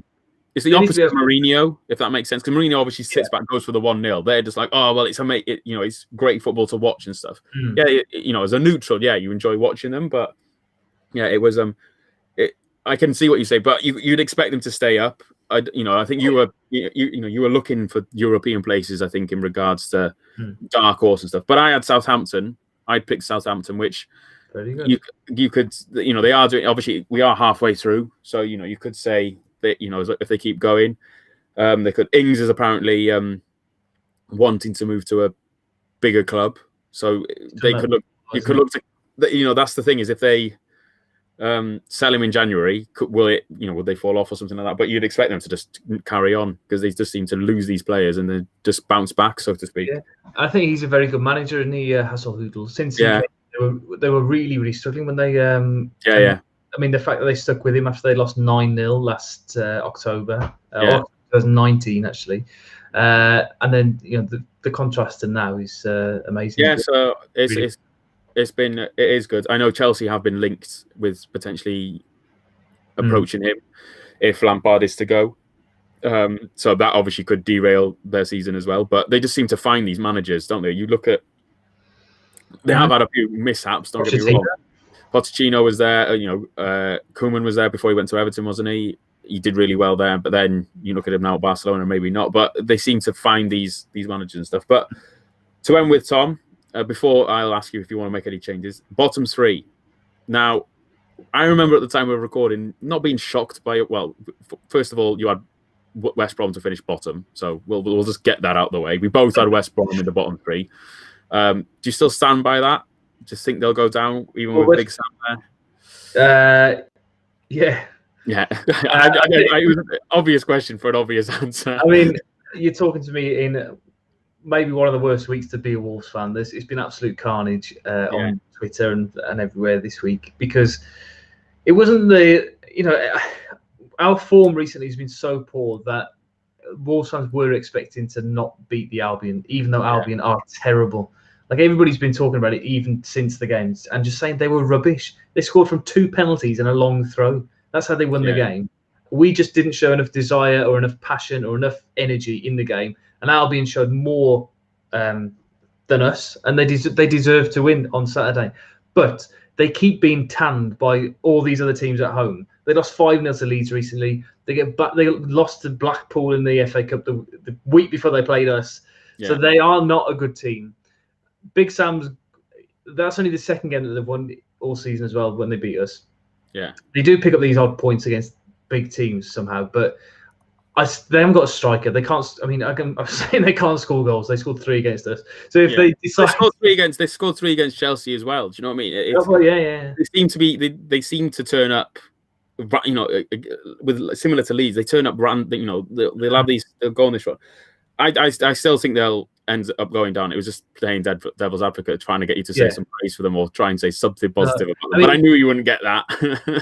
It's the opposite of Mourinho, if that makes sense. Because Mourinho obviously sits back, goes for the 1-0. They're just like, oh well, it's great football to watch and stuff. As a neutral, you enjoy watching them, but it was I can see what you say, but you'd expect them to stay up. I think you were looking for European places. I think in regards to dark horse and stuff. But I had Southampton. I'd picked Southampton, which you could they are doing. Obviously, we are halfway through, so you could say that if they keep going, they could. Ings is apparently wanting to move to a bigger club, so they could look. You could look to. That's the thing is if they sell him in January, will it? Would they fall off or something like that? But you'd expect them to just carry on because they just seem to lose these players and then just bounce back, so to speak. Yeah, I think he's a very good manager, and he Hasenhüttl. Since he came, they were really, really struggling when they. I mean, the fact that they stuck with him after they lost 9-0 last October, or 2019 actually, and then the contrast to now is amazing. Yeah, so it is good. I know Chelsea have been linked with potentially approaching him if Lampard is to go. So that obviously could derail their season as well. But they just seem to find these managers, don't they? You look at they have had a few mishaps. Don't get me wrong. Pochettino was there. Koeman was there before he went to Everton, wasn't he? He did really well there. But then you look at him now at Barcelona, maybe not. But they seem to find these managers and stuff. But to end with, Tom, before I'll ask you if you want to make any changes, bottom three. Now, I remember at the time we were recording, not being shocked by it. Well, first of all, you had West Brom to finish bottom, so we'll just get that out of the way. We both had West Brom in the bottom three. Do you still stand by that? Just think they'll go down even with Big Sam there? Yeah. It was an obvious question for an obvious answer. I mean, you're talking to me in maybe one of the worst weeks to be a Wolves fan. It's been absolute carnage on Twitter and everywhere this week because it wasn't our form recently has been so poor that Wolves fans were expecting to not beat the Albion, even though Albion are terrible. Like everybody's been talking about it even since the games and just saying they were rubbish. They scored from 2 penalties and a long throw. That's how they won the game. We just didn't show enough desire or enough passion or enough energy in the game. And Albion showed more than us, and they deserve to win on Saturday. But they keep being tanned by all these other teams at home. They lost 5-0 to Leeds recently. They lost to Blackpool in the FA Cup the week before they played us. Yeah. So they are not a good team. Big Sam's, that's only the second game that they've won all season as well when they beat us. Yeah, they do pick up these odd points against big teams somehow, but they haven't got a striker. They can't. I mean, I'm saying they can't score goals. They scored 3 against us. So if they decide, they scored 3 against Chelsea as well. Do you know what I mean? They seem to turn up. With similar to Leeds, they turn up. They'll have these. They'll go on this run. I still think they'll end up going down. It was just playing devil's advocate, trying to get you to say some praise for them or try and say something positive about them. But I knew you wouldn't get that.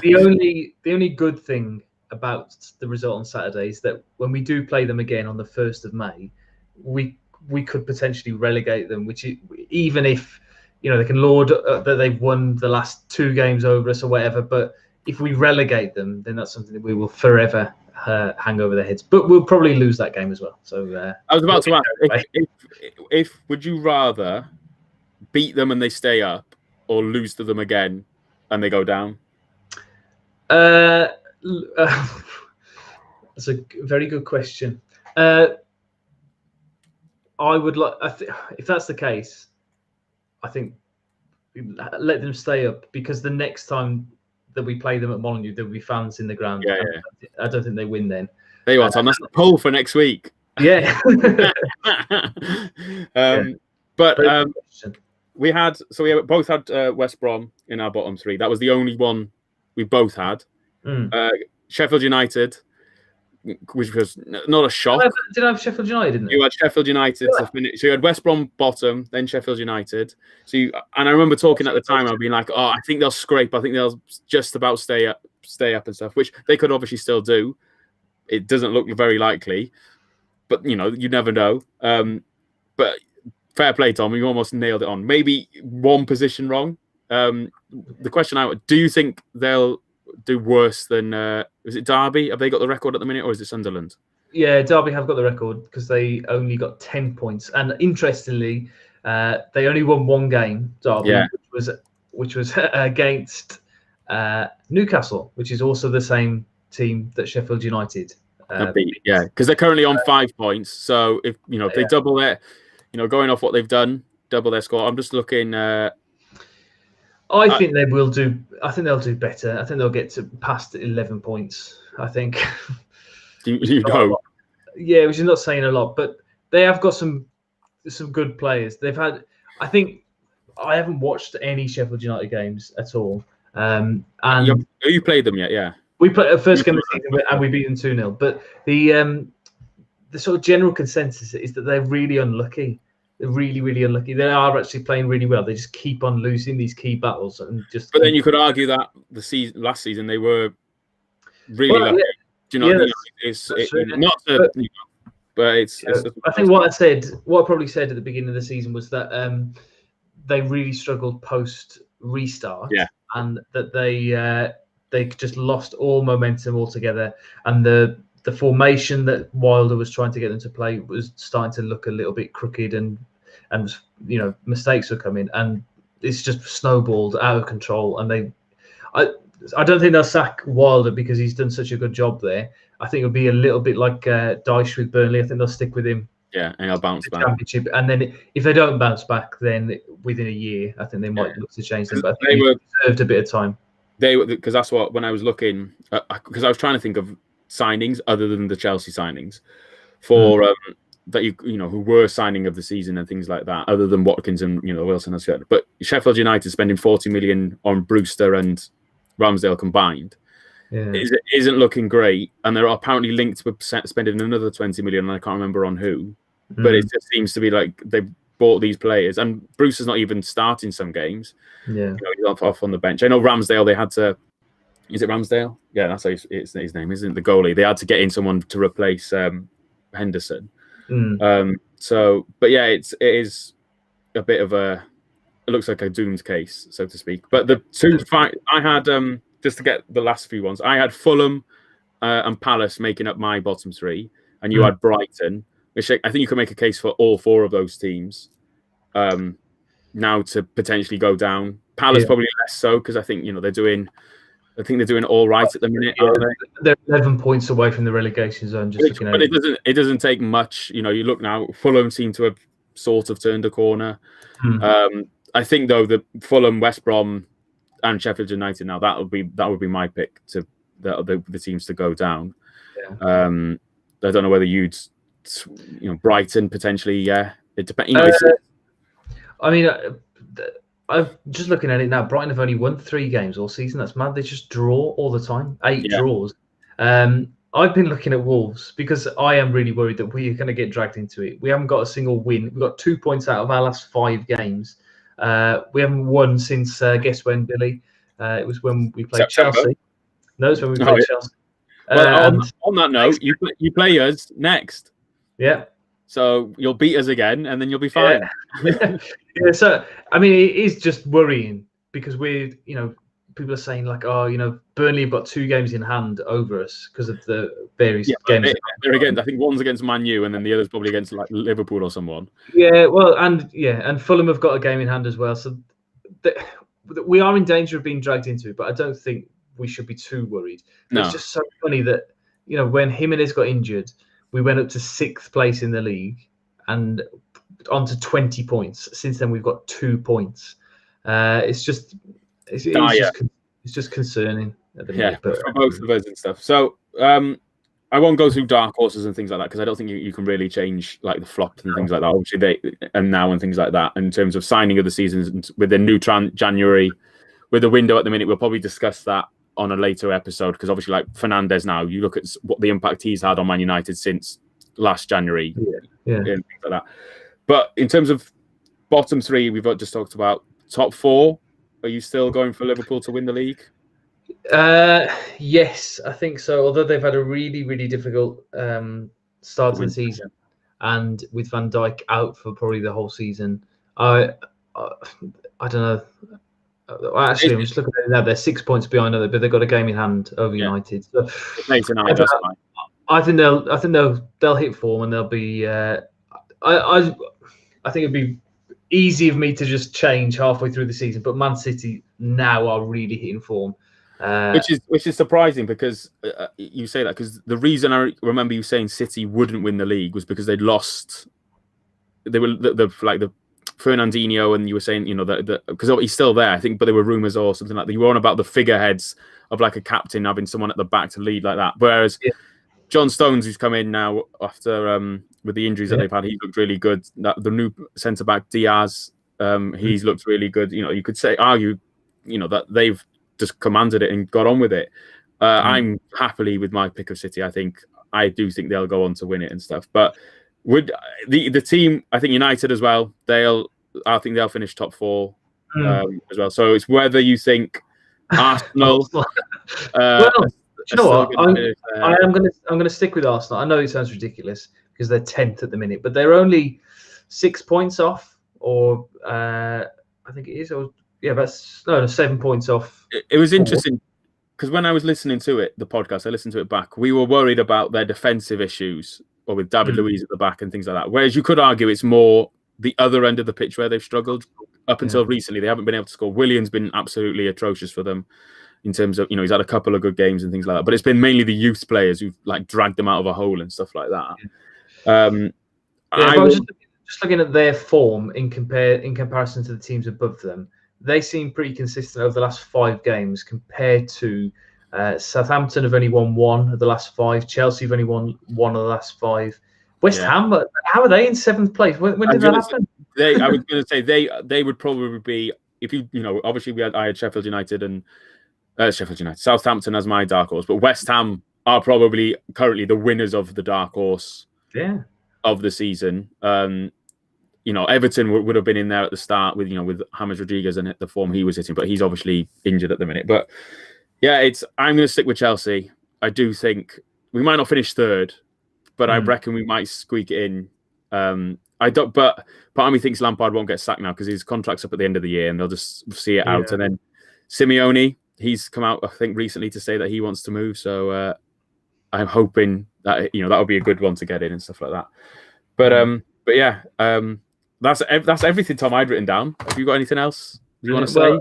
the only good thing about the result on Saturday is that when we do play them again on the 1st of May, we could potentially relegate them. Which even if they can laud that they've won the last 2 games over us or whatever, but if we relegate them, then that's something that we will forever hang over their heads, but we'll probably lose that game as well. So I was about to ask, if would you rather beat them and they stay up, or lose to them again and they go down? That's a very good question. I would like. If that's the case, I think let them stay up because the next time that we play them at Molineux, there'll be fans in the ground. I don't think they win then. There you are, Tom. That's the poll for next week. Yeah. But we both had West Brom in our bottom 3. That was the only one we both had. Sheffield United, which was not a shock. Did I have Sheffield United in there? You had Sheffield United to finish. So you had West Brom bottom, then Sheffield United. And I remember talking at the time, I'd been like, I think they'll scrape. I think they'll just about stay up and stuff, which they could obviously still do. It doesn't look very likely, but you never know. But fair play, Tom. You almost nailed it on. Maybe one position wrong. The question do you think they'll do worse than is it Derby? Have they got the record at the minute, or is it Sunderland? Yeah, Derby have got the record because they only got 10 points, and interestingly, they only won 1 game. Derby, which was against Newcastle, which is also the same team that Sheffield United. Because they're currently on 5 points. So if they double their, going off what they've done, double their score. I'm just looking. I think they will do. I think they'll do better. I think they'll get to past 11 points. I think. Yeah, which is not saying a lot, but they have got some good players. They've had. I think I haven't watched any Sheffield United games at all. And you played them yet? Yeah, we played the first game of the season and we beat them 2-0. But the sort of general consensus is that they're really unlucky. They're really, really unlucky. They are actually playing really well. They just keep on losing these key battles and just. But then you could argue that last season they were really lucky. Yeah. Do you know? It's not to, but it's. I think what I probably said at the beginning of the season was that they really struggled post restart. Yeah. And that they just lost all momentum altogether, and the formation that Wilder was trying to get them to play was starting to look a little bit crooked, and mistakes were coming, and it's just snowballed out of control. And I don't think they'll sack Wilder because he's done such a good job there. I think it'll be a little bit like Dyche with Burnley. I think they'll stick with him. Yeah, and he'll bounce back. Championship, and then if they don't bounce back, then within a year, I think they might look to change them. But they deserved a bit of time. Because that's what, when I was looking, because I was trying to think of signings other than the Chelsea signings for that who were signing of the season and things like that, other than Watkins and Wilson has said. But Sheffield United spending 40 million on Brewster and Ramsdale combined isn't looking great, and they're apparently linked with spending another 20 million, and I can't remember on who. But it just seems to be like they bought these players, and Bruce is not even starting some games. Yeah, he's off on the bench. I know Ramsdale. They had to. Is it Ramsdale? Yeah, that's his name, isn't it? The goalie. They had to get in someone to replace Henderson. But yeah, it is a bit of a. It looks like a doomed case, so to speak. But the two I had just to get the last few ones. I had Fulham and Palace making up my bottom three, and you had Brighton. Which I think you can make a case for all four of those teams now to potentially go down. Palace probably less so because I think they're doing all right at the minute. Aren't they? They're 11 points away from the relegation zone. But it doesn't take much. You look now. Fulham seem to have sort of turned a corner. I think though the Fulham, West Brom, and Sheffield United now that would be my pick to the teams to go down. Yeah. I don't know whether you'd. Brighton potentially, yeah. It depends. I mean, I'm just looking at it now. Brighton have only won 3 games all season. That's mad. They just draw all the time. 8 draws. I've been looking at Wolves because I am really worried that we are going to get dragged into it. We haven't got a single win. We've got 2 points out of our last 5 games. We haven't won since guess when, Billy? It was when we played Chelsea. No, it's when we played Chelsea. Well, on that note, you play us next. Yeah. So you'll beat us again, and then you'll be fine. So I mean, it is just worrying because people are saying like, Burnley have got 2 games in hand over us because of the various games. They're against. I think one's against Man U, and then the other's probably against like Liverpool or someone. Yeah, well, and Fulham have got a game in hand as well. So we are in danger of being dragged into it, but I don't think we should be too worried. No. It's just so funny that when Jimenez got injured, we went up to 6th place in the league and on to 20 points. Since then, we've got 2 points. It's just concerning at the minute. But, for both of us and stuff. So I won't go through dark horses and things like that because I don't think you can really change like the flops and things like that. Obviously, and things like that in terms of signing of the seasons with the new January, with the window at the minute. We'll probably discuss that on a later episode because obviously like Fernandes now, you look at what the impact he's had on Man United since last January and things like that. But in terms of bottom 3, we've just talked about. Top 4, are you still going for Liverpool to win the league? Yes, I think so. Although they've had a really, really difficult start to the season, and with Van Dijk out for probably the whole season, I don't know. Actually, I'm just looking at it now. They're 6 points behind, but they've got a game in hand over United. So I think they'll hit form and they'll be. I think it'd be easy of me to just change halfway through the season, but Man City now are really hitting form, which is surprising because you say that because the reason I remember you saying City wouldn't win the league was because they'd lost. They were the Fernandinho, and you were saying, because he's still there, I think, but there were rumours or something like that. You were on about the figureheads of like a captain having someone at the back to lead like that. Whereas John Stones, who's come in now after with the injuries that they've had, he looked really good. The new centre back Diaz, he's looked really good. You could argue, that they've just commanded it and got on with it. I'm happily with my pick of City. I do think they'll go on to win it and stuff. But would the team? I think United as well. I think they'll finish top 4 as well. So it's whether you think Arsenal. Well, you know what? I'm going to stick with Arsenal. I know it sounds ridiculous because they're 10th at the minute, but they're only 6 points off, or I think it is, or that's 7 points off. It was interesting because when I was listening to the podcast, I listened to it back. We were worried about their defensive issues, or with David Luiz at the back and things like that. Whereas you could argue it's more the other end of the pitch where they've struggled. Up until recently, they haven't been able to score. Willian's been absolutely atrocious for them in terms of, he's had a couple of good games and things like that. But it's been mainly the youth players who've dragged them out of a hole and stuff like that. I was just looking at their form in comparison to the teams above them. They seem pretty consistent over the last 5 games compared to Southampton have only won 1 of the last 5. Chelsea have only won 1 of the last 5. West Ham, how are they in 7th place? When did that happen? I was going to say they would probably be, if obviously I had Sheffield United and Southampton as my dark horse, but West Ham are probably currently the winners of the dark horse of the season. Everton would have been in there at the start with James Rodriguez and the form he was hitting, but he's obviously injured at the minute. But I'm going to stick with Chelsea. I do think we might not finish 3rd, but I reckon we might squeak it in. But part of me thinks Lampard won't get sacked now because his contract's up at the end of the year and they'll just see it out. And then Simeone, he's come out, I think, recently to say that he wants to move. So I'm hoping that that would be a good one to get in and stuff like that. But that's everything, Tom, I'd written down. Have you got anything else you want to say? I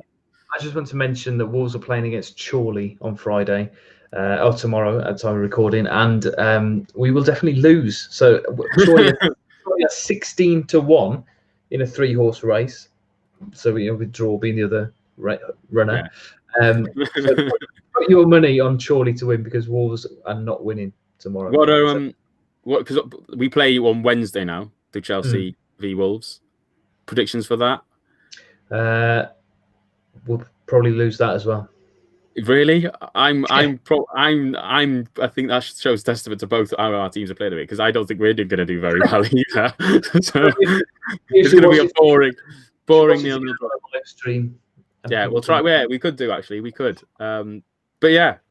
just want to mention that Wolves are playing against Chorley on Friday. Tomorrow at the time of recording, and we will definitely lose. So Chorley are 16-1 in a 3-horse race. So with draw being the other runner. So put your money on Chorley to win because Wolves are not winning tomorrow. Because we play on Wednesday now, the Chelsea v Wolves. Predictions for that? We'll probably lose that as well. Really? I think that shows testament to both our teams have played a bit because I don't think we're going to do very well either. So it's going to be a boring live stream. Yeah, we'll try. Yeah, we could do actually. We could. But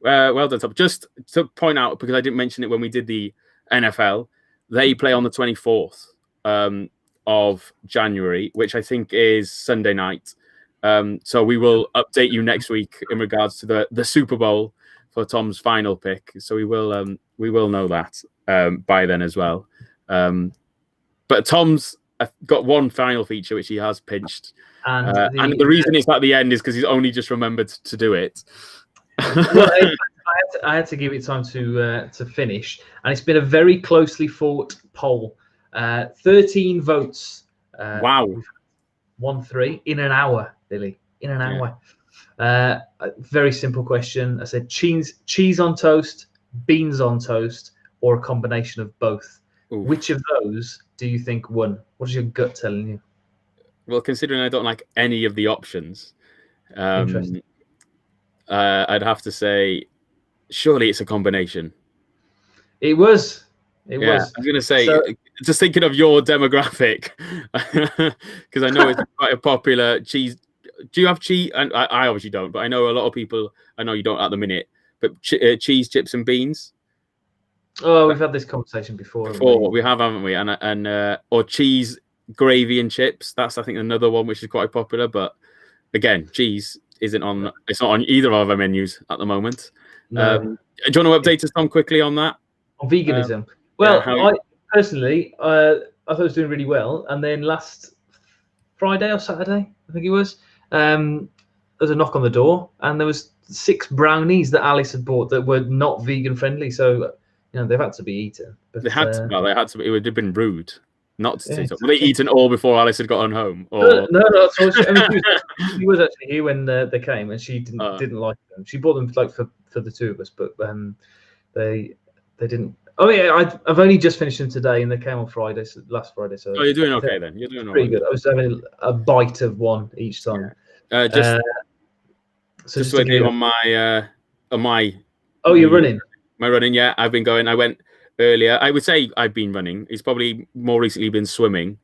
well done, Tom. Just to point out, because I didn't mention it when we did the NFL, they play on the 24th of January, which I think is Sunday night. So we will update you next week in regards to the Super Bowl for Tom's final pick. So we will know that by then as well. But Tom's got one final feature which he has pinched, and the reason it's at the end is because he's only just remembered to do it. Well, I had to give it time to finish, and it's been a very closely fought poll. 13 votes. Wow. 1-3 in an hour, Billy. In an hour. A very simple question. I said cheese on toast, beans on toast, or a combination of both. Ooh. Which of those do you think won? What is your gut telling you? Well, considering I don't like any of the options, I'd have to say surely it's a combination. It was. It was. I was going to say, just thinking of your demographic, because I know it's quite a popular cheese. Do you have cheese? And I obviously don't, but I know a lot of people. I know you don't at the minute, but cheese, chips, and beans. Oh, we've had this conversation before. We have, haven't we? And or cheese, gravy, and chips. That's I think another one which is quite popular. But again, cheese isn't on. It's not on either of our menus at the moment. No. Do you want to update us, Tom, quickly on that? On veganism. Well, I personally, I thought it was doing really well, and then last Friday or Saturday, I think it was, there was a knock on the door, and there was 6 brownies that Alice had bought that were not vegan friendly. So, they've had to be eaten. But, they had to. They had to. It would have been rude not to. Exactly. Were they eaten all before Alice had gotten home? Or... No. So she was actually here when they came, and she didn't like them. She bought them for the two of us, but they didn't. Oh yeah, I've only just finished them today, and they came on last Friday. So you're doing okay then. You're doing pretty good. I was having a bite of one each time. So just with it on my. Oh, you're running. My running, yeah. I've been going. I went earlier. I would say I've been running. It's probably more recently been swimming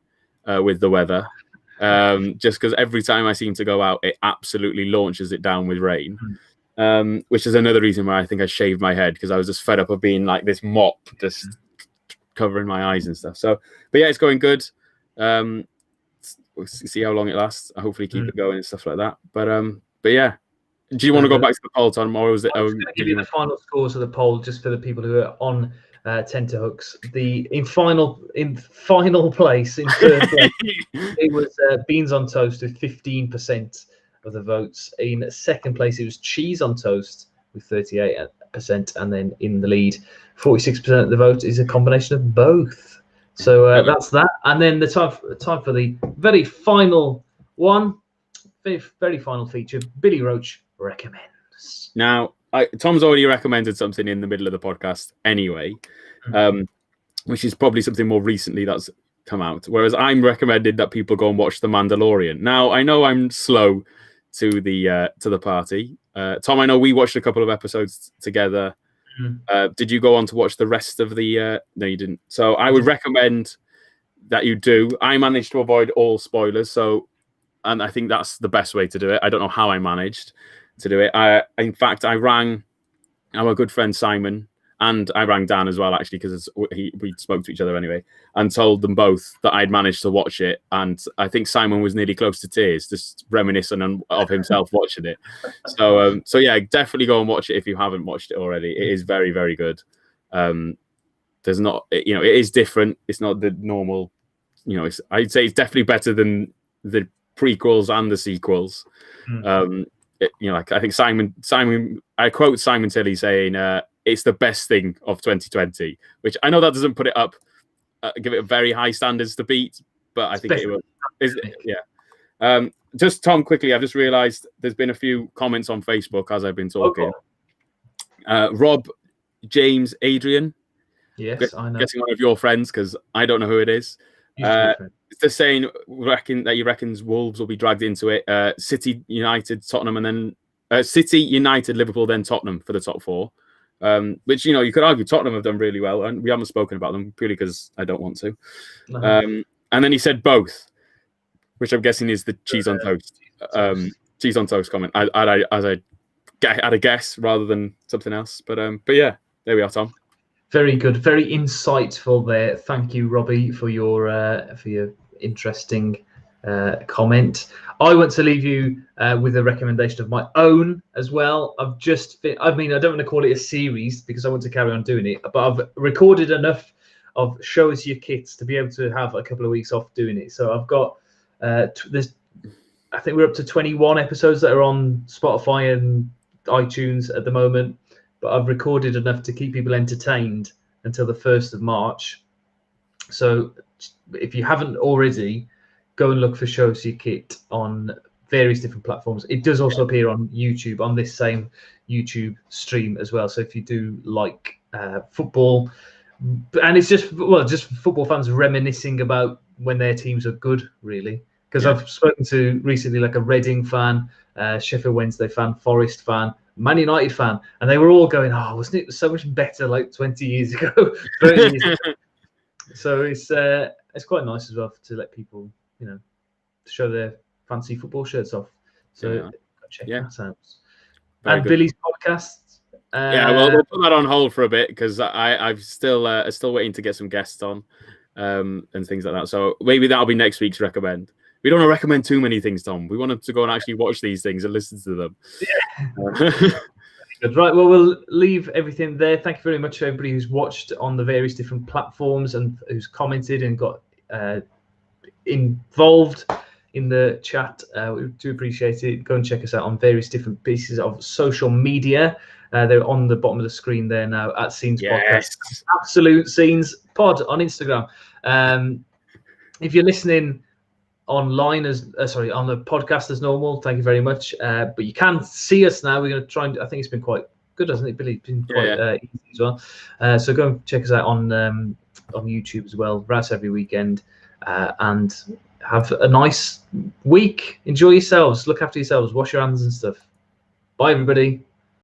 with the weather. Just because every time I seem to go out, it absolutely launches it down with rain. Which is another reason why I think I shaved my head, because I was just fed up of being like this mop, just covering my eyes and stuff. So, but yeah, it's going good. We'll see how long it lasts. I hopefully keep it going and stuff like that. But yeah. Do you want to go back to the poll, Tom, or was it? I was going to give you the final scores of the poll just for the people who are on tenterhooks. In final place, in third place, it was beans on toast with 15% of the votes. In second place, it was cheese on toast with 38%, and then in the lead, 46% of the vote is a combination of both. So that's that. And then the time for the very final one, very final feature. Billy Roach recommends. Now, Tom's already recommended something in the middle of the podcast anyway, which is probably something more recently that's come out. Whereas I'm recommended that people go and watch The Mandalorian. Now, I know I'm slow to the party. Tom, I know we watched a couple of episodes together. Did you go on to watch the rest of the? No, you didn't. So I would recommend that you do. I managed to avoid all spoilers, and I think that's the best way to do it. I don't know how I managed to do it. In fact, I rang our good friend Simon, and I rang Dan as well, actually, because we spoke to each other anyway, and told them both that I'd managed to watch it. And I think Simon was nearly close to tears, just reminiscent of himself watching it. So yeah, definitely go and watch it if you haven't watched it already. It is very, very good. There's not, it is different. It's not the normal, I'd say it's definitely better than the prequels and the sequels. I think Simon, I quote Simon Tilley saying, it's the best thing of 2020, which I know that doesn't put it up, give it a very high standards to beat, but I think it will. Yeah. Just Tom, quickly, I've just realized there's been a few comments on Facebook as I've been talking. Rob, James, Adrian. Yes, I know. Guessing one of your friends, because I don't know who it is. They're saying that he reckons Wolves will be dragged into it. City, United, Tottenham, and then City, United, Liverpool, then Tottenham for the top four. Which you could argue Tottenham have done really well, and we haven't spoken about them purely because I don't want to. And then he said both, which I'm guessing is the cheese on toast. Cheese on toast comment. I had a guess rather than something else, but yeah, there we are, Tom. Very good, very insightful there. Thank you, Robbie, for your interesting comment. I want to leave you with a recommendation of my own as well. I don't want to call it a series because I want to carry on doing it, but I've recorded enough of Show Us Your Kits to be able to have a couple of weeks off doing it. So I've got I think we're up to 21 episodes that are on Spotify and iTunes at the moment. But I've recorded enough to keep people entertained until the 1st of March. So if you haven't already, go and look for Show Us Your Kit on various different platforms. It does also appear on YouTube, on this same YouTube stream as well. So if you do like football, and it's just football fans reminiscing about when their teams are good, really. Because I've spoken to recently like a Reading fan, Sheffield Wednesday fan, Forest fan, Man United fan, and they were all going, "Oh, wasn't it so much better like 20 years ago?" 30 years ago. So it's quite nice as well to let people, show their fancy football shirts off. So check that out. And good. Billy's podcast. We'll put that on hold for a bit because I'm still waiting to get some guests on and things like that. So maybe that'll be next week's recommend. We don't want to recommend too many things, Tom. We wanted to go and actually watch these things and listen to them. Yeah. Right. Well, we'll leave everything there. Thank you very much to everybody who's watched on the various different platforms and who's commented and got involved in the chat. We do appreciate it. Go and check us out on various different pieces of social media. They're on the bottom of the screen there now at Scenes Podcast. Absolute Scenes Pod on Instagram. If you're listening online on the podcast as normal, thank you very much. But you can see us now. We're going to try and I think it's been quite good, hasn't it, Billy? It's been quite easy as well. So go and check us out on YouTube as well. Rats every weekend, and have a nice week. Enjoy yourselves. Look after yourselves. Wash your hands and stuff. Bye, everybody.